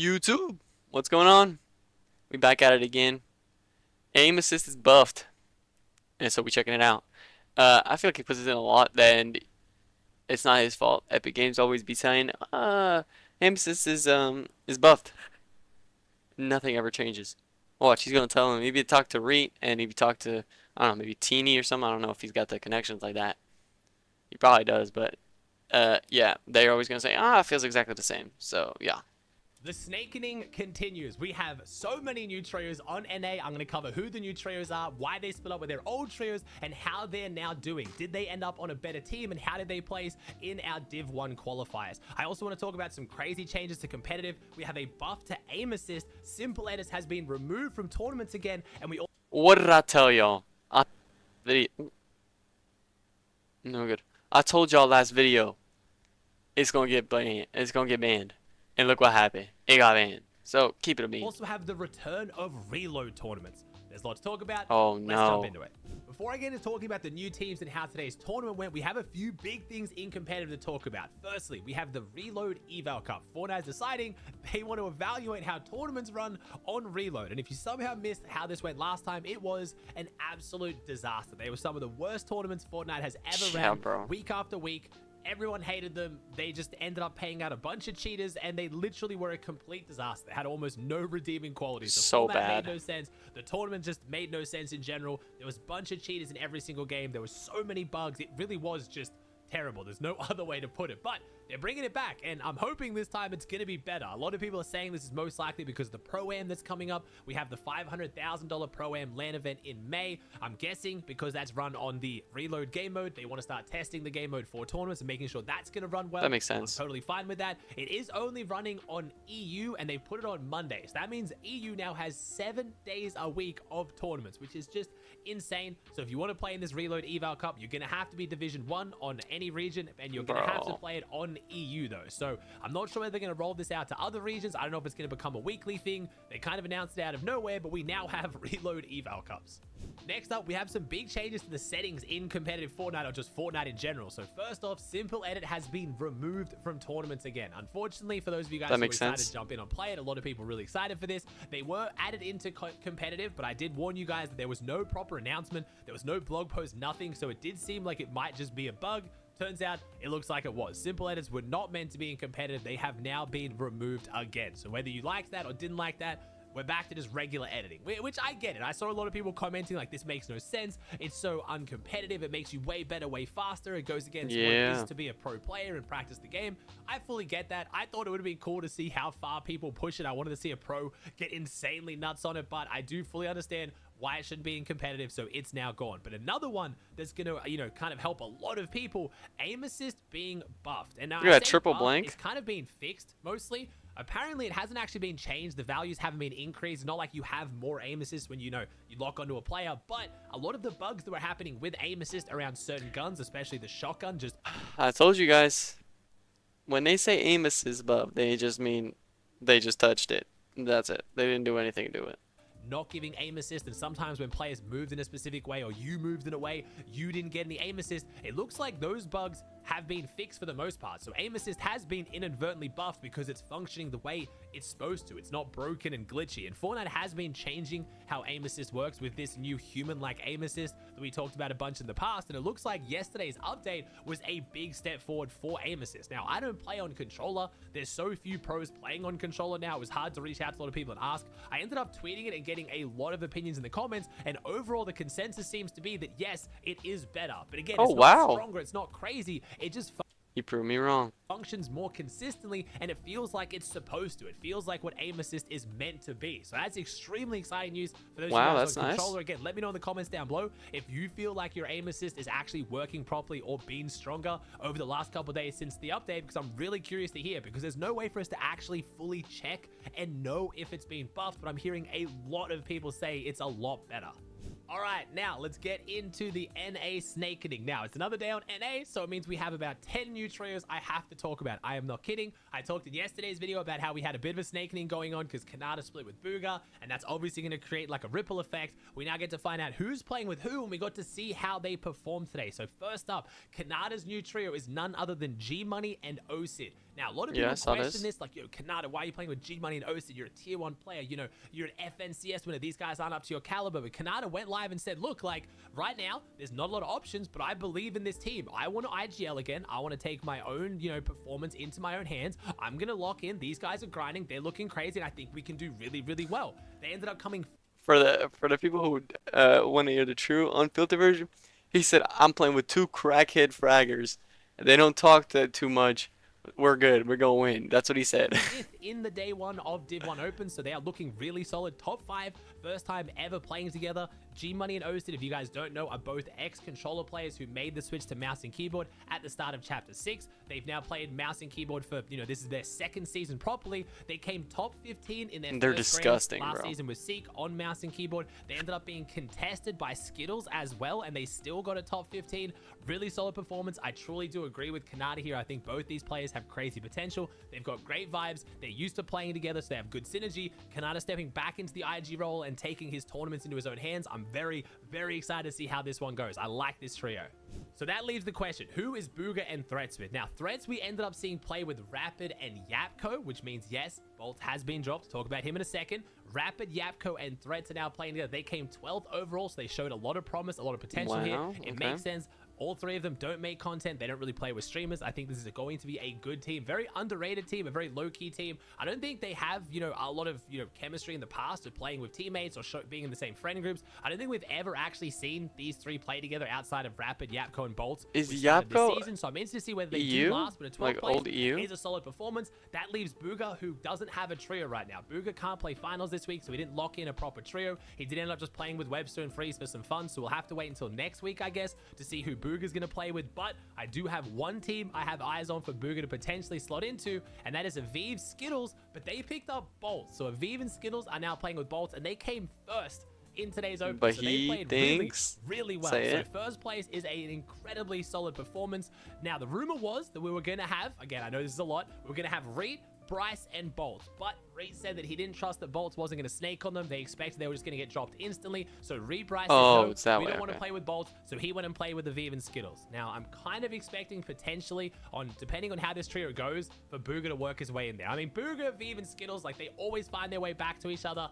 YouTube, what's going on? We back at it again. Aim assist is buffed, and so we checking it out. I feel like he puts it in a lot, then it's not his fault. Epic Games always be saying, aim assist is buffed. Nothing ever changes. Watch, he's gonna tell him. Maybe talk to Reet, and maybe talk to I don't know, maybe Teeny or something. I don't know if he's got the connections like that. He probably does, but yeah, they're always gonna say, it feels exactly the same. So yeah. The snakening continues. We have so many new trios on NA. I'm going to cover who the new trios are, why they split up with their old trios, and how they're now doing. Did they end up on a better team, and how did they place in our Div 1 qualifiers? I also want to talk about some crazy changes to competitive. We have a buff to aim assist. Simple edits has been removed from tournaments again, and we all... What did I tell y'all? Video. No good. I told y'all last video it's gonna get banned. It's gonna get banned. And look what happened. It got banned. So keep it a bean. Also have the return of reload tournaments. There's a lot to talk about. Oh no. Let's jump into it. Before I get into talking about the new teams and how today's tournament went, we have a few big things in competitive to talk about. Firstly, we have the Reload Eval Cup. Fortnite is deciding they want to evaluate how tournaments run on Reload. And if you somehow missed how this went last time, it was an absolute disaster. They were some of the worst tournaments Fortnite has ever ran, week after week. Everyone hated them. They just ended up paying out a bunch of cheaters, and they literally were a complete disaster. They had almost no redeeming qualities. The so format bad. Made no sense. The tournament just made no sense in general. There was a bunch of cheaters in every single game. There were so many bugs. It really was just terrible. There's no other way to put it. But they're bringing it back, and I'm hoping this time it's going to be better. A lot of people are saying this is most likely because of the Pro-Am that's coming up. We have the $500,000 Pro-Am LAN event in May. I'm guessing because that's run on the Reload game mode, they want to start testing the game mode for tournaments and making sure that's going to run well. That makes sense. I'm totally fine with that. It is only running on EU, and they put it on Mondays. That means EU now has 7 days a week of tournaments, which is just insane. So if you want to play in this Reload Eval Cup, you're going to have to be Division 1 on any region, and you're going to have to play it on EU though. So I'm not sure whether they're going to roll this out to other regions. I don't know if it's going to become a weekly thing. They kind of announced it out of nowhere, but we now have Reload Eval Cups. Next up, we have some big changes to the settings in competitive Fortnite, or just Fortnite in general. So first off, Simple Edit has been removed from tournaments again. Unfortunately, for those of you guys who are excited to jump in and play it, a lot of people are really excited for this. They were added into competitive, but I did warn you guys that there was no proper announcement. There was no blog post, nothing. So it did seem like it might just be a bug. Turns out it looks like it was. Simple edits were not meant to be in competitive. They have now been removed again. So whether you liked that or didn't like that, we're back to just regular editing, which I get it. I saw a lot of people commenting like, this makes no sense. It's so uncompetitive. It makes you way better, way faster. It goes against what it is to be a pro player and practice the game. I fully get that. I thought it would have been cool to see how far people push it. I wanted to see a pro get insanely nuts on it, but I do fully understand why it shouldn't be in competitive, so it's now gone. But another one that's gonna, kind of help a lot of people, aim assist being buffed. And now triple blank. It's kind of being fixed mostly. Apparently, it hasn't actually been changed. The values haven't been increased. It's not like you have more aim assist when you lock onto a player, but a lot of the bugs that were happening with aim assist around certain guns, especially the shotgun, just... I told you guys, when they say aim assist buff, they just mean they just touched it. That's it. They didn't do anything to it. Not giving aim assist, and sometimes when players moved in a specific way or you moved in a way, you didn't get any aim assist. It looks like those bugs have been fixed for the most part. So aim assist has been inadvertently buffed because it's functioning the way it's supposed to. It's not broken and glitchy. And Fortnite has been changing how aim assist works with this new human-like aim assist that we talked about a bunch in the past. And it looks like yesterday's update was a big step forward for aim assist. Now, I don't play on controller. There's so few pros playing on controller now. It was hard to reach out to a lot of people and ask. I ended up tweeting it and getting a lot of opinions in the comments. And overall, the consensus seems to be that yes, it is better. But again, it's not stronger. It's not crazy. It just you proved me wrong. Functions more consistently, and it feels like it's supposed to. It feels like what aim assist is meant to be. So that's extremely exciting news for those of you guys on controller. Again, let me know in the comments down below if you feel like your aim assist is actually working properly or being stronger over the last couple of days since the update, because I'm really curious to hear, because there's no way for us to actually fully check and know if it's been buffed, but I'm hearing a lot of people say it's a lot better. All right, now let's get into the NA Snakening. Now, it's another day on NA, so it means we have about 10 new trios I have to talk about. I am not kidding. I talked in yesterday's video about how we had a bit of a Snakening going on because Kanata split with Booga, and that's obviously going to create like a ripple effect. We now get to find out who's playing with who, and we got to see how they performed today. So first up, Kanata's new trio is none other than G Money and OSID. Now, a lot of Yeah, I people saw question this. this, like, yo, Kanata, why are you playing with G Money and Osid? You're a tier 1 player. You know, you're an FNCS winner. These guys aren't up to your caliber. But Kanata went live and said, look, like, right now, there's not a lot of options, but I believe in this team. I want to IGL again. I want to take my own, you know, performance into my own hands. I'm going to lock in. These guys are grinding. They're looking crazy, and I think we can do really, really well. They ended up coming. For the people who want to hear the true unfiltered version, he said, "I'm playing with two crackhead fraggers. They don't talk too much. We're good. We're gonna win." That's what he said. 5th in the day 1 of Div 1 Open, so they are looking really solid. Top 5, first time ever playing together. G Money and Osid, if you guys don't know, are both ex-controller players who made the switch to mouse and keyboard at the start of Chapter 6. They've now played mouse and keyboard for, you know, this is their second season properly. They came top 15 in their They're first disgusting, grand last bro. season with Seek on mouse and keyboard. They ended up being contested by Skittles as well, and they still got a top 15. Really solid performance. I truly do agree with Kanata here. I think both these players have crazy potential. They've got great vibes. They're used to playing together, so they have good synergy. Kanata stepping back into the IG role and taking his tournaments into his own hands. I'm very, very excited to see how this one goes. I like this trio. So that leaves the question, who is Booga and Threats with? Now, Threats we ended up seeing play with Rapid and Yapko, which means, yes, Bolt has been dropped. Talk about him in a second. Rapid, Yapko, and Threats are now playing together. They came 12th overall, so they showed a lot of promise, a lot of potential here. Wow, It okay. makes sense. All three of them don't make content. They don't really play with streamers. I think this is going to be a good team. Very underrated team, a very low-key team. I don't think they have, you know, a lot of, you know, chemistry in the past of playing with teammates or being in the same friend groups. I don't think we've ever actually seen these three play together outside of Rapid, Yapko, and Bolts. Is which started this Yapko season, so I'm interested to see whether they do EU? last, but a 12th Like place old EU? is a solid performance. That leaves Booga, who doesn't have a trio right now. Booga can't play finals this week, so he didn't lock in a proper trio. He did end up just playing with Webster and Freeze for some fun, so we'll have to wait until next week, I guess, to see who Booga's going to play with. But I do have one team I have eyes on for Booga to potentially slot into, and that is Aviv Skittles, but they picked up Bolts. So Aviv and Skittles are now playing with Bolts, and they came first in today's Open. But So they he played thinks. really well. Say So it. first place is an incredibly solid performance. Now, the rumor was that we were going to have, again, I know this is a lot, we are going to have Reed, Bryce, and Bolt. But Reed said that he didn't trust that Bolts wasn't going to snake on them. They expected they were just going to get dropped instantly. So Reed, Bryce said, Oh, no, it's that we way, don't want to okay. play with Bolts. So he went and played with the Viv and Skittles. Now, I'm kind of expecting potentially, depending on how this trio goes, for Booga to work his way in there. I mean, Booga, Viv, and Skittles, like, they always find their way back to each other.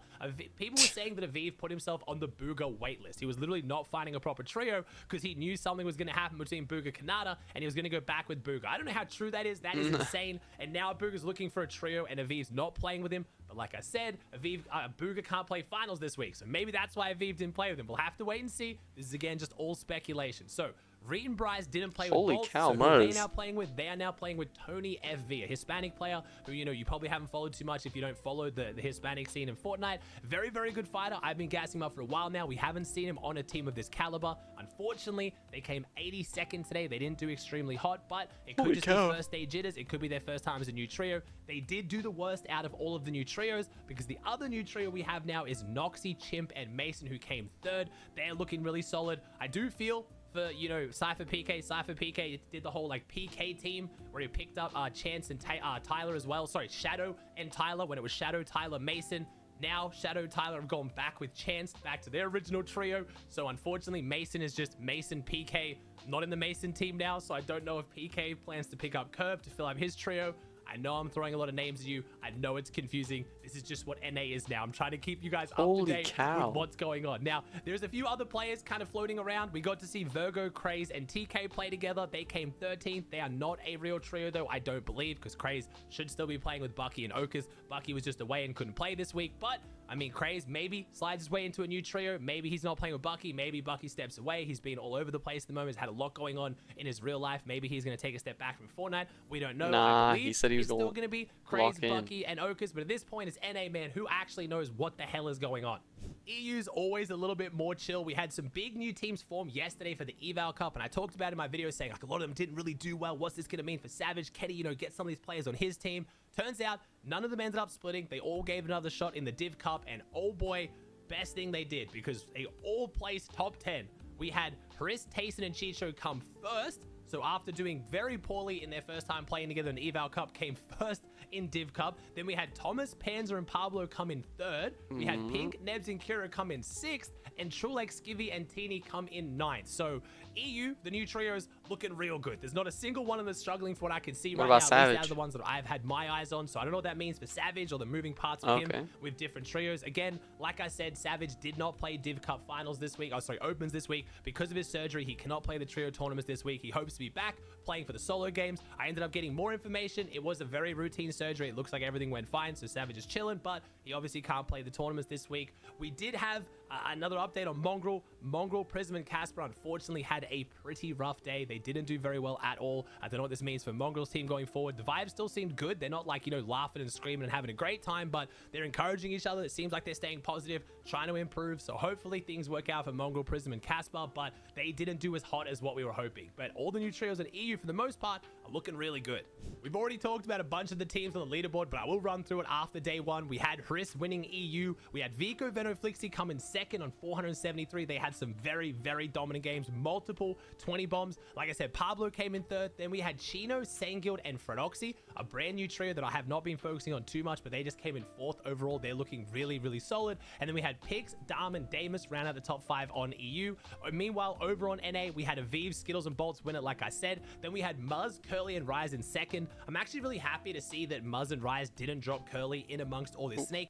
People were saying that Aviv put himself on the Booga waitlist. He was literally not finding a proper trio because he knew something was going to happen between Booga Kanata, and he was going to go back with Booga. I don't know how true that is. That is insane. And now Booga's looking for a trio, and Aviv's not playing with him. But like I said, Booga can't play finals this week, so maybe that's why Aviv didn't play with him. We'll have to wait and see. This is, again, just all speculation. So Reed and Bryce didn't play Holy with Bolts, cow, so who are they Muzz. now playing with? They are now playing with Tony FV, a Hispanic player who, you know, you probably haven't followed too much if you don't follow the Hispanic scene in Fortnite. Very, very good fighter. I've been gassing him up for a while now. We haven't seen him on a team of this caliber. Unfortunately, they came 82nd today. They didn't do extremely hot, but it could Holy just cow. be first day jitters. It could be their first time as a new trio. They did do the worst out of all of the new trios because the other new trio we have now is Noxy, Chimp, and Mason, who came third. They're looking really solid. I do feel for, you know, Cypher PK did the whole, like, PK team where he picked up Chance and Tyler as well. Sorry, Shadow and Tyler when it was Shadow, Tyler, Mason. Now, Shadow, Tyler have gone back with Chance, back to their original trio. So, unfortunately, Mason is just Mason, PK, not in the Mason team now. So, I don't know if PK plans to pick up Curve to fill up his trio. I know I'm throwing a lot of names at you. I know it's confusing. This is just what NA is now. I'm trying to keep you guys up to Holy date cow. with what's going on. Now, there's a few other players kind of floating around. We got to see Virgo, Craze, and TK play together. They came 13th. They are not a real trio, though, I don't believe, because Craze should still be playing with Bucky and Okas. Bucky was just away and couldn't play this week, but I mean, Craze maybe slides his way into a new trio. Maybe he's not playing with Bucky. Maybe Bucky steps away. He's been all over the place at the moment. He's had a lot going on in his real life. Maybe he's going to take a step back from Fortnite. We don't know. Nah, I believe he said he was it's still gonna going to be Craze, lock in. Bucky, and Okas. But at this point, it's NA, man. Who actually knows what the hell is going on? EU's always a little bit more chill. We had some big new teams form yesterday for the Eval Cup, and I talked about in my video saying, like, a lot of them didn't really do well. What's this going to mean for Savage? Kenny, you know, get some of these players on his team. Turns out, none of them ended up splitting. They all gave another shot in the Div Cup, and oh boy, best thing they did, because they all placed top 10. We had Haris, Tayson, and Chicho come first. So after doing very poorly in their first time playing together in the Eval Cup, came first in Div Cup. Then we had Thomas, Panzer, and Pablo come in third. We had Pink, Nebs, and Kira come in sixth, and Trulek, Skivvy, and Teeny come in ninth. So EU, the new trios, looking real good. There's not a single one of them that's struggling from what I can see What right about now. Savage? These are the ones that I've had my eyes on, so I don't know what that means for Savage or the moving parts for Okay. him with different trios. Again, like I said, Savage did not play Div Cup finals this week. Oh, sorry, opens this week. Because of his surgery, he cannot play the trio tournaments this week. He hopes to be back playing for the solo games. I ended up getting more information. It was a very routine surgery. It looks like everything went fine, so Savage is chilling, but he obviously can't play the tournaments this week. We did have another update on Mongrel. Mongrel, Prism, and Casper unfortunately had a pretty rough day. They didn't do very well at all. I don't know what this means for Mongrel's team going forward. The vibes still seemed good. They're not like, you know, laughing and screaming and having a great time, but they're encouraging each other. It seems like they're staying positive, trying to improve. So hopefully things work out for Mongrel, Prism, and Casper, but they didn't do as hot as what we were hoping. But all the new trios in EU, for the most part, are looking really good. We've already talked about a bunch of the teams on the leaderboard, but I will run through it after day one. We had Hris winning EU. We had Vico, Veno, Flixie come in second on 473. They had some very, very dominant games, multiple 20 bombs. Like I said, Pablo came in third. Then we had Chino, Sanguild, and Fredoxy, a brand new trio that I have not been focusing on too much, but they just came in fourth overall. They're looking really, really solid. And then we had Pix, Dam, and Damus round out the top 5 on EU. Meanwhile, over on NA, we had Aviv, Skittles, and Bolts win it, like I said. Then we had Muzz, Curly, and Rise in second. I'm actually really happy to see that Muzz and Rise didn't drop Curly in amongst all this snake.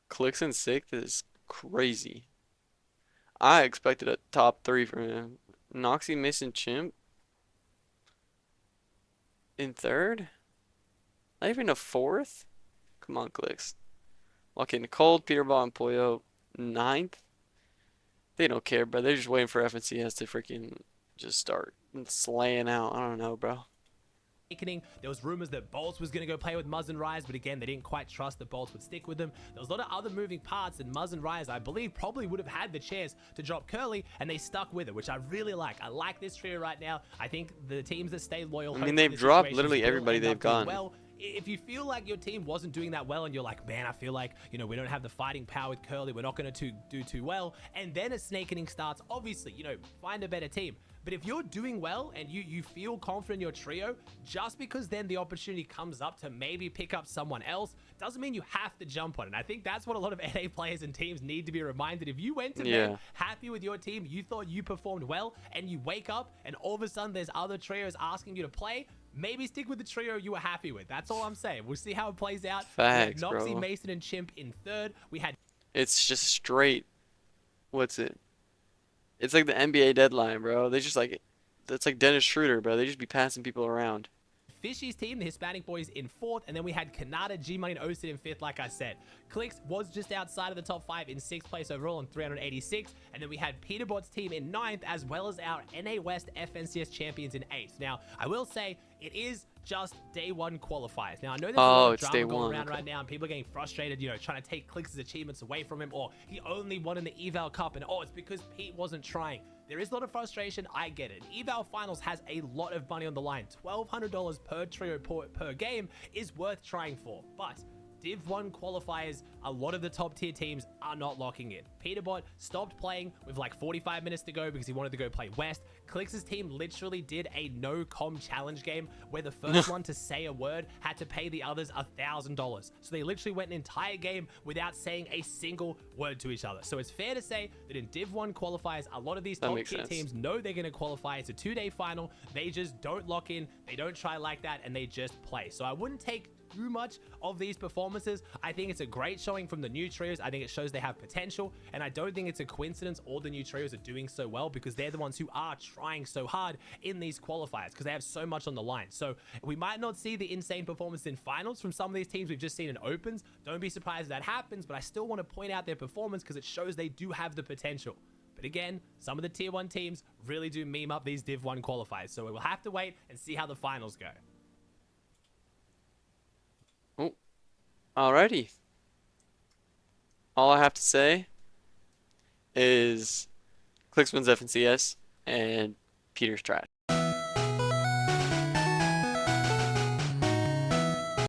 Clicks in sixth is crazy. I expected a top 3 from him. Noxy, Mason, Chimp in third? Not even a fourth? Come on, Clicks. Okay, Nicole, Peterball, and Pollo ninth. They don't care, bro. They're just waiting for FNCS to freaking just start slaying out. I don't know, bro. There was rumors that Bolts was going to go play with Muzz and Rise, but again, they didn't quite trust that Bolts would stick with them. There was a lot of other moving parts, and Muzz and Rise, I believe, probably would have had the chance to drop Curly, and they stuck with it, which I really like. I like this trio right now. I think the teams that stay loyal. I mean, they've dropped literally everybody they've gone. Well, if you feel like your team wasn't doing that well and you're like, man, I feel like, you know, we don't have the fighting power with Curly, we're not going to do too well, and then a Snakening starts, obviously, you know, find a better team. But if you're doing well and you feel confident in your trio, just because then the opportunity comes up to maybe pick up someone else, doesn't mean you have to jump on it. And I think that's what a lot of NA players and teams need to be reminded. If you went to bed happy with your team, you thought you performed well, and you wake up and all of a sudden there's other trios asking you to play, maybe stick with the trio you were happy with. That's all I'm saying. We'll see how it plays out. Facts, Noxy, bro. Mason, and Chimp in third. We had... It's just straight. What's it? It's like the NBA deadline, bro. They just like, it's like Dennis Schroeder, bro. They just be passing people around. Fishy's team, the Hispanic boys, in fourth, and then we had Kanata, G-Money, and Osid in fifth, like I said. Clicks was just outside of the top 5 in 6th place overall on 386, and then we had Peterbot's team in 9th, as well as our NA West FNCS champions in 8th. Now, I will say, it is just day one qualifiers. Now, I know there's a lot of drama going around right now, and people are getting frustrated, you know, trying to take Clicks' achievements away from him, or he only won in the Eval Cup, and oh, it's because Pete wasn't trying. There is a lot of frustration. I get it. Eval Finals has a lot of money on the line. $1,200 per trio per game is worth trying for. But Div 1 qualifiers, a lot of the top tier teams are not locking in. Peterbot stopped playing with like 45 minutes to go because he wanted to go play West. Clicks' team literally did a no-com challenge game where the first one to say a word had to pay the others $1,000. So they literally went an entire game without saying a single word to each other. So it's fair to say that in Div 1 qualifiers, a lot of these top tier teams know they're going to qualify. It's a 2-day final. They just don't lock in. They don't try like that, and they just play. So I wouldn't take too much of these performances. I think it's a great showing from the new trios. I think it shows they have potential, and I don't think it's a coincidence all the new trios are doing so well, because they're the ones who are trying so hard in these qualifiers because they have so much on the line. So we might not see the insane performance in finals from some of these teams we've just seen in opens. Don't be surprised if that happens, but I still want to point out their performance because it shows they do have the potential. But again, some of the tier 1 teams really do meme up these Div 1 qualifiers, so we will have to wait and see how the finals go. Oh, alrighty. All I have to say is Clicks wins FNCS and Peter's trash.